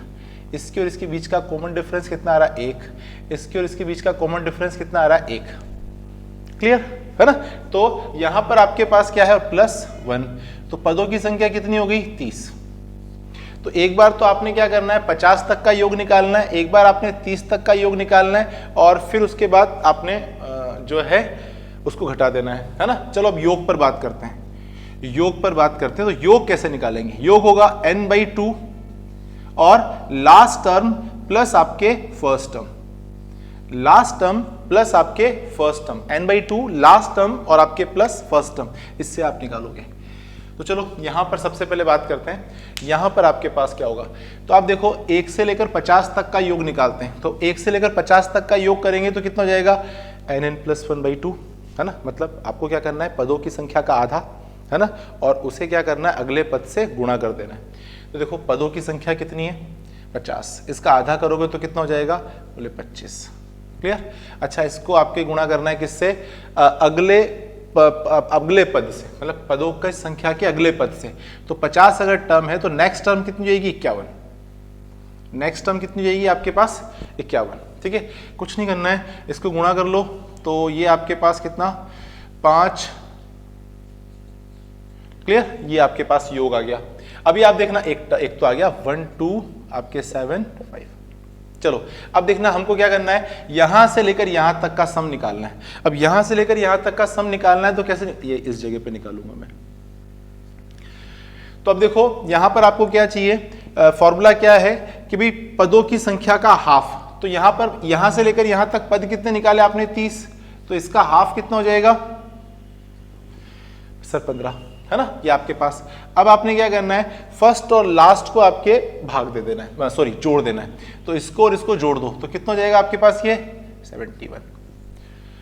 A: इसके और इसके बीच का कॉमन डिफरेंस कितना आ रहा है 1। इसके और इसके बीच का कॉमन डिफरेंस कितना आ रहा है 1। क्लियर है ना। तो यहां पर आपके पास क्या है +1, तो पदों की संख्या कितनी हो गई 30। तो एक बार तो आपने क्या करना है 50 तक का योग निकालना है, एक बार आपने 30 तक का योग निकालना है और फिर उसके बाद आपने जो है उसको घटा देना है ना। चलो अब योग पर बात करते हैं। योग पर बात करते हैं तो योग कैसे निकालेंगे, योग होगा n/2 और लास्ट टर्म प्लस आपके first term, last term plus आपके first term, n/2 last term और आपके प्लस फर्स्ट टर्म, इससे आप निकालोगे। तो चलो यहां पर सबसे पहले बात करते हैं, यहां पर आपके पास क्या होगा। तो आप देखो 1 से लेकर 50 तक का योग निकालते हैं, तो 1 से लेकर 50 तक का योग करेंगे तो कितना हो जाएगा nn + 1/2, है ना। मतलब आपको क्या करना है, पदों की संख्या का आधा, है ना, और उसे क्या करना है अगले पद से गुणा कर देना है। तो देखो पदों की संख्या कितनी है 50, इसका आधा करोगे तो कितना हो जाएगा, बोले 25। क्लियर। अच्छा, इसको आपके गुणा करना है किससे, अगले पद से, मतलब पदों की संख्या के अगले पद से। तो 50 अगर टर्म है तो नेक्स्ट टर्म कितनी जाएगी 51, नेक्स्ट टर्म कितनी जाएगी आपके पास 51। ठीक है, कुछ नहीं करना है, इसको गुणा कर लो तो ये आपके पास कितना 5। क्लियर, ये आपके पास योग आ गया। अभी आप देखना एक तो आ गया 1 2 आपके 7 5। चलो अब देखना हमको क्या करना है, यहां से लेकर यहां तक का सम निकालना है। अब यहां से लेकर यहां तक का सम निकालना है तो कैसे, ये इस जगह पे निकालूंगा मैं। तो अब देखो यहां पर आपको क्या चाहिए, फॉर्मूला क्या है कि भाई पदों की संख्या का हाफ। तो यहां पर यहां से लेकर यहां तक पद कितने निकाले आपने 30, तो इसका हाफ कितना हो जाएगा सर 15, है ना, ये आपके पास। अब आपने क्या करना है, फर्स्ट और लास्ट को आपके भाग दे देना है, सॉरी जोड़ देना है। तो इसको और इसको जोड़ दो तो कितना हो जाएगा आपके पास ये 71।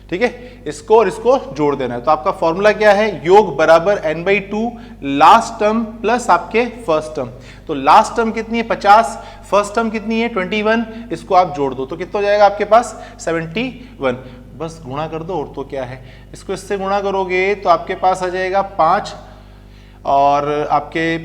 A: ठीक है, इसको और इसको जोड़ देना है। तो आपका फॉर्मूला क्या है, योग बराबर n/2 लास्ट टर्म प्लस आपके फर्स्ट टर्म। तो लास्ट टर्म कितनी है 50, फर्स्ट टर्म कितनी है 21, इसको आप जोड़ दो तो कितना हो जाएगा आपके पास 71। बस गुणा कर दो, और तो क्या है, इसको इससे गुणा करोगे तो आपके पास आ जाएगा 5 और आपके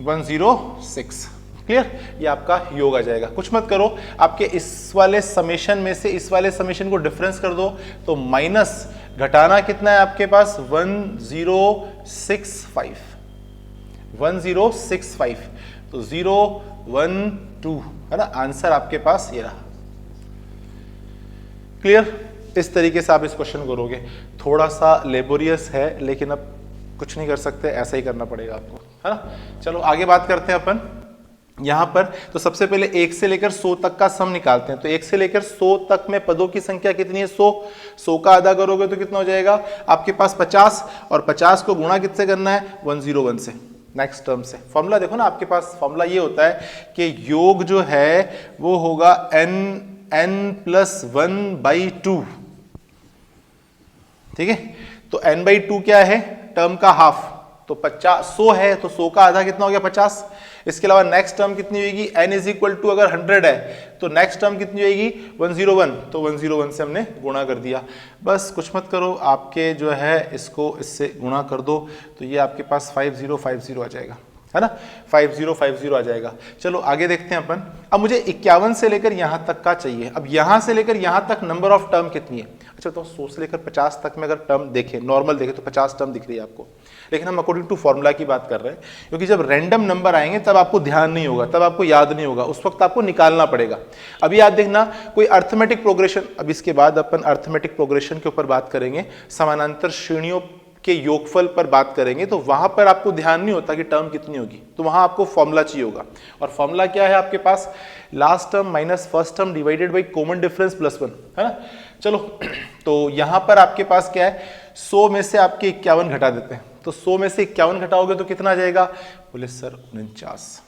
A: 106। क्लियर, ये आपका योग आ जाएगा। कुछ मत करो, आपके इस वाले समेशन में से इस वाले समेशन को डिफरेंस कर दो तो माइनस घटाना कितना है आपके पास 1065, 1065। तो 012 है ना, आंसर आपके पास ये रहा। क्लियर, इस तरीके से आप इस क्वेश्चन करोगे। थोड़ा सा लेबोरियस है लेकिन अब कुछ नहीं कर सकते, ऐसा ही करना पड़ेगा आपको, है ना। चलो आगे बात करते हैं अपन यहां पर। तो सबसे पहले 1 से लेकर 100 तक का सम निकालते हैं। तो 1 से लेकर 100 तक में पदों की संख्या कितनी है 100 का आधा करोगे तो कितना हो जाएगा आपके पास 50, और 50 को गुणा किससे करना है 101 से, नेक्स्ट टर्म से। फॉर्मूला देखो ना, आपके पास फॉर्मूला ये होता है कि योग जो है वो होगा n + 1/2। ठीक है, तो n/2 क्या है, टर्म का हाफ। तो 100 है तो 100 का आधा कितना हो गया 50। इसके अलावा नेक्स्ट टर्म कितनी होगी, n = अगर 100 है तो नेक्स्ट टर्म कितनी होगी 101, तो 101 से हमने गुणा कर दिया। बस कुछ मत करो, आपके जो है इसको इससे गुणा कर दो तो ये आपके पास 5050 आ जाएगा, है ना, 5050 आ जाएगा। चलो आगे देखते हैं अपन। अब मुझे 51 से लेकर यहां तक का चाहिए। अब यहां से लेकर यहां तक नंबर ऑफ टर्म कितनी है। अच्छा, तो 100 से लेकर 50 तक में अगर टर्म देखें, नॉर्मल देखें तो 50 टर्म दिख रही है आपको, लेकिन हम अकॉर्डिंग टू फॉर्मूला की बात कर रहे हैं, क्योंकि जब रैंडम नंबर आएंगे तब आपको ध्यान नहीं होगा, तब आपको याद नहीं होगा, उस वक्त आपको निकालना पड़ेगा। अभी याद देखना कोई अर्थमेटिक प्रोग्रेशन, अब इसके बाद अपन अर्थमेटिक प्रोग्रेशन के ऊपर बात करेंगे, समानांतर श्रेणियों के योगफल पर बात करेंगे, तो वहां पर आपको ध्यान नहीं होता कि टर्म कितनी होगी, तो वहां आपको फॉर्मूला चाहिए होगा। और फॉर्मूला क्या है आपके पास, last term minus first term divided by common difference +1, है ना। चलो तो यहां पर आपके पास क्या है, 100 में से आपके 51 घटा देते हैं। तो 100 में से 51 घटाओगे तो कितना आ जाएगा, बोले सर 49।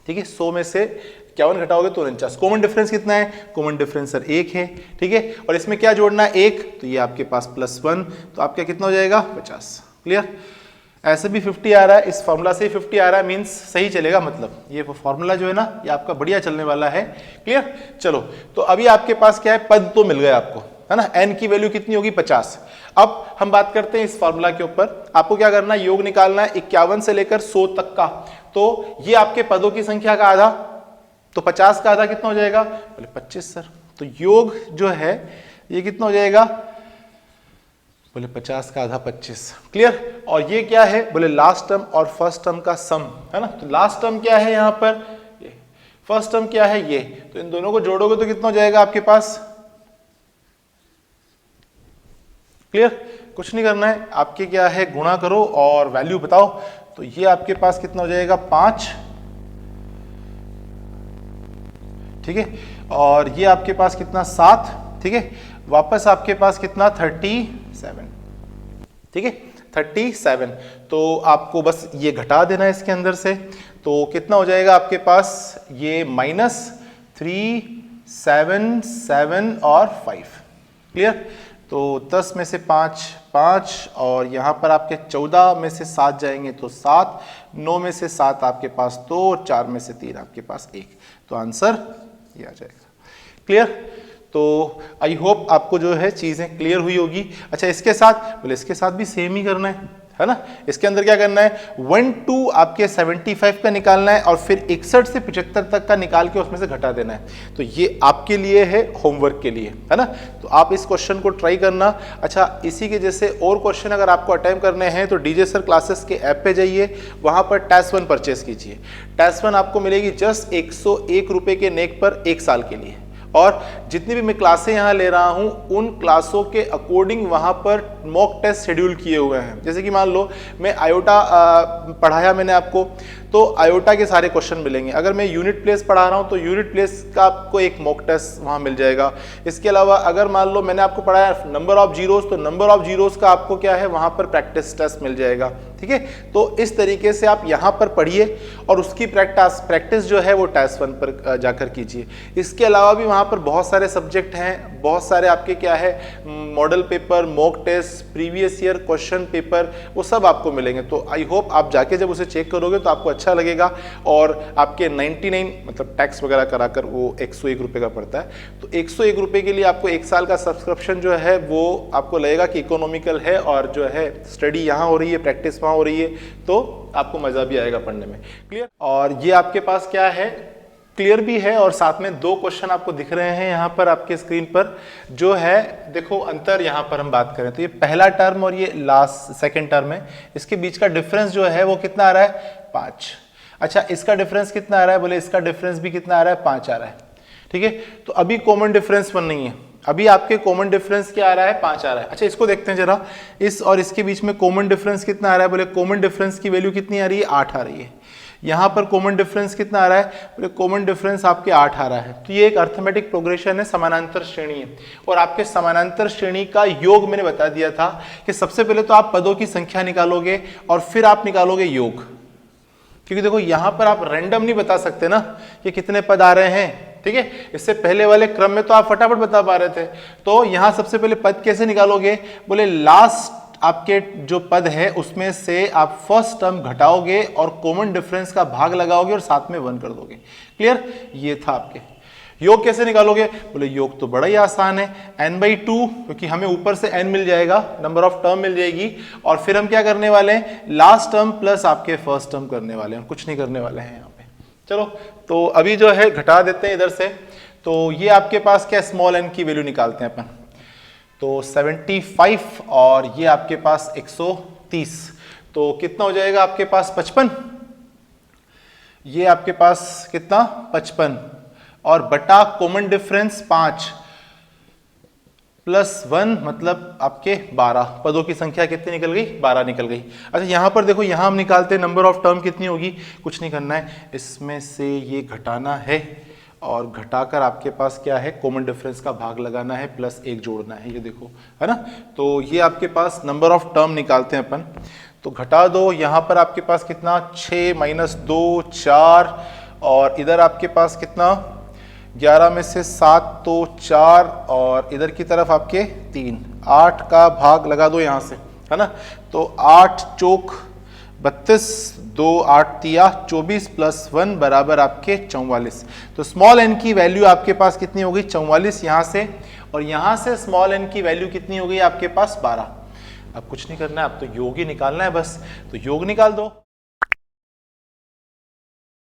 A: ठीक है, 100 में से 51 घटाओगे तो 49। कॉमन डिफरेंस कितना है? कॉमन डिफरेंस सर 1 है, ठीक है। और इसमें क्या जोड़ना है? 1, तो ये आपके पास +1, तो आपका कितना हो जाएगा? 50। क्लियर? ऐसे भी 50 आ रहा है, इस फॉर्मूला से ही 50 आ रहा है, मींस सही चलेगा। मतलब ये फॉर्मूला जो है ना, ये आपका बढ़िया चलने वाला है। क्लियर? चलो, तो अभी आपके पास क्या है? पद तो मिल गए आपको, है ना। n की वैल्यू कितनी होगी? 50। अब हम बात करते हैं इस फॉर्मूला के ऊपर। आपको क्या करना है? योग निकालना है 51 से लेकर 100 तक का। तो ये आपके पदों की संख्या का आधा, तो 50 का आधा कितना हो जाएगा? बोले 25 सर। तो योग जो है ये कितना हो जाएगा? बोले 50 का आधा 25। क्लियर? और ये क्या है? बोले लास्ट टर्म और फर्स्ट टर्म का सम, है ना। तो लास्ट टर्म क्या है यहाँ पर? ये। फर्स्ट टर्म क्या है? ये। तो इन दोनों को जोड़ोगे तो कितना हो जाएगा आपके पास? क्लियर? कुछ नहीं करना है, आपके क्या है? गुणा करो और वैल्यू बताओ। तो ये आपके पास कितना हो जाएगा? 5, ठीक है। और ये आपके पास कितना? 7, ठीक है। वापस आपके पास कितना? 37, ठीक है, 37। तो आपको बस ये घटा देना है इसके अंदर से। तो कितना हो जाएगा आपके पास? ये -3, 7, 7 और 5। क्लियर? तो 10 में से 5, 5, और यहाँ पर आपके 14 में से 7 जाएंगे तो 7, 9 में से 7 आपके पास 2, 4 में से 3 आपके पास 1। तो आंसर ये आ जाएगा। क्लियर? तो आई होप आपको जो है चीज़ें क्लियर हुई होगी। अच्छा, इसके साथ बोले इसके साथ भी सेम ही करना है ना। इसके अंदर क्या करना है? 1 2 आपके 75 का निकालना है और फिर 61 से 75 तक का निकाल के उसमें से घटा देना है। तो ये आपके लिए है, होमवर्क के लिए, है ना। तो आप इस क्वेश्चन को ट्राई करना। अच्छा, इसी के जैसे और क्वेश्चन अगर आपको अटेम्प्ट करने हैं तो डीजे सर क्लासेस के ऐप पे जाइए, वहां पर टेस्ट 1 परचेस कीजिए। टेस्ट 1 आपको मिलेगी जस्ट 101 रुपए के नेक पर 1 साल के लिए। और जितनी भी मैं क्लासें यहाँ ले रहा हूँ उन क्लासों के अकॉर्डिंग वहाँ पर मॉक टेस्ट शेड्यूल किए हुए हैं। जैसे कि मान लो मैं आयोटा पढ़ाया मैंने आपको, तो आयोटा के सारे क्वेश्चन मिलेंगे। अगर मैं यूनिट प्लेस पढ़ा रहा हूँ तो यूनिट प्लेस का आपको एक मॉक टेस्ट वहाँ मिल जाएगा। इसके अलावा अगर मान लो मैंने आपको पढ़ाया नंबर ऑफ जीरोस, तो नंबर ऑफ जीरोस का आपको क्या है वहाँ पर प्रैक्टिस टेस्ट मिल जाएगा। ठीक है, तो इस तरीके से आप यहाँ पर पढ़िए और उसकी प्रैक्टिस जो है वो टेस्ट 1 पर जाकर कीजिए। इसके अलावा भी वहाँ पर बहुत सारे सब्जेक्ट हैं, बहुत सारे आपके क्या है model paper, mock test, previous year question paper, वो सब आपको मिलेंगे। तो आई होप आप जाके जब उसे चेक करोगे तो आपको अच्छा लगेगा। और आपके 99 मतलब टैक्स वगैरह कराकर वो 101 रुपये का पड़ता है। तो 101 रुपये के लिए आपको 1 साल का सब्सक्रिप्शन जो है वो आपको लगेगा कि इकोनॉमिकल है और जो है स्टडी यहाँ हो रही है, प्रैक्टिस वहाँ हो रही है, तो आपको मज़ा भी आएगा पढ़ने में। क्लियर? और ये आपके पास क्या है, क्लियर भी है। और साथ में 2 क्वेश्चन आपको दिख रहे हैं यहाँ पर आपके स्क्रीन पर, जो है देखो अंतर यहाँ पर हम बात करें तो ये पहला टर्म और ये लास्ट सेकंड टर्म है, इसके बीच का डिफरेंस जो है वो कितना आ रहा है 5। अच्छा, इसका डिफरेंस कितना आ रहा है, बोले इसका डिफरेंस भी कितना आ रहा है 5 आ रहा है। ठीक है, तो अभी कॉमन डिफरेंस 1 नहीं है, अभी आपके कॉमन डिफरेंस क्या आ रहा है 5 आ रहा है। अच्छा, इसको देखते हैं जरा, इस और इसके बीच में कॉमन डिफरेंस कितना आ रहा है, बोले कॉमन डिफरेंस की वैल्यू कितनी आ रही है 8 आ रही है। यहाँ पर कॉमन डिफरेंस कितना आ रहा है, बोले कॉमन डिफरेंस आपके 8 आ रहा है। तो ये एक अर्थमेटिक प्रोग्रेशन है, समानांतर श्रेणी है। और आपके समानांतर श्रेणी का योग मैंने बता दिया था कि सबसे पहले तो आप पदों की संख्या निकालोगे और फिर आप निकालोगे योग, क्योंकि देखो यहाँ पर आप रैंडम नहीं बता सकते ना कि कितने पद आ रहे हैं। ठीक है, इससे पहले वाले क्रम में तो आप फटाफट बता पा रहे थे। तो यहाँ सबसे पहले पद कैसे निकालोगे, बोले लास्ट आपके जो पद है उसमें से आप फर्स्ट टर्म घटाओगे और कॉमन डिफरेंस का भाग लगाओगे और साथ में 1 कर दोगे। क्लियर? ये था आपके। योग कैसे निकालोगे, बोले योग तो बड़ा ही आसान है, n/2, क्योंकि हमें ऊपर से n मिल जाएगा, नंबर ऑफ टर्म मिल जाएगी, और फिर हम क्या करने वाले हैं लास्ट टर्म प्लस आपके फर्स्ट टर्म करने वाले हैं, कुछ नहीं करने वाले हैं यहाँ पे। चलो, तो अभी जो है घटा देते हैं इधर से। तो ये आपके पास क्या स्मॉल n की वैल्यू निकालते हैं अपन, तो 75 और ये आपके पास 130, तो कितना हो जाएगा आपके पास 55, ये आपके पास कितना 55, और बटा कॉमन डिफरेंस 5 प्लस 1 मतलब आपके 12। पदों की संख्या कितनी निकल गई, 12 निकल गई। अच्छा, यहाँ पर देखो, यहाँ हम निकालते हैं नंबर ऑफ टर्म कितनी होगी, कुछ नहीं करना है, इसमें से ये घटाना है और घटाकर आपके पास क्या है कॉमन डिफरेंस का भाग लगाना है प्लस 1 जोड़ना है, ये देखो, है ना। तो ये आपके पास नंबर ऑफ टर्म निकालते हैं अपन, तो घटा दो। यहाँ पर आपके पास कितना 6 - 2 4, और इधर आपके पास कितना 11 में से 7 तो 4 और इधर की तरफ आपके 3, 8 का भाग लगा दो यहाँ से, है ना। तो 8 चौक 32, 2 8 तिया 24 प्लस 1 बराबर आपके 44। तो स्मॉल एन की वैल्यू आपके पास कितनी हो गई 44 यहाँ से, और यहाँ से स्मॉल एन की वैल्यू कितनी हो गई आपके पास 12। अब कुछ नहीं करना है, अब तो योग ही निकालना है बस, तो योग निकाल दो।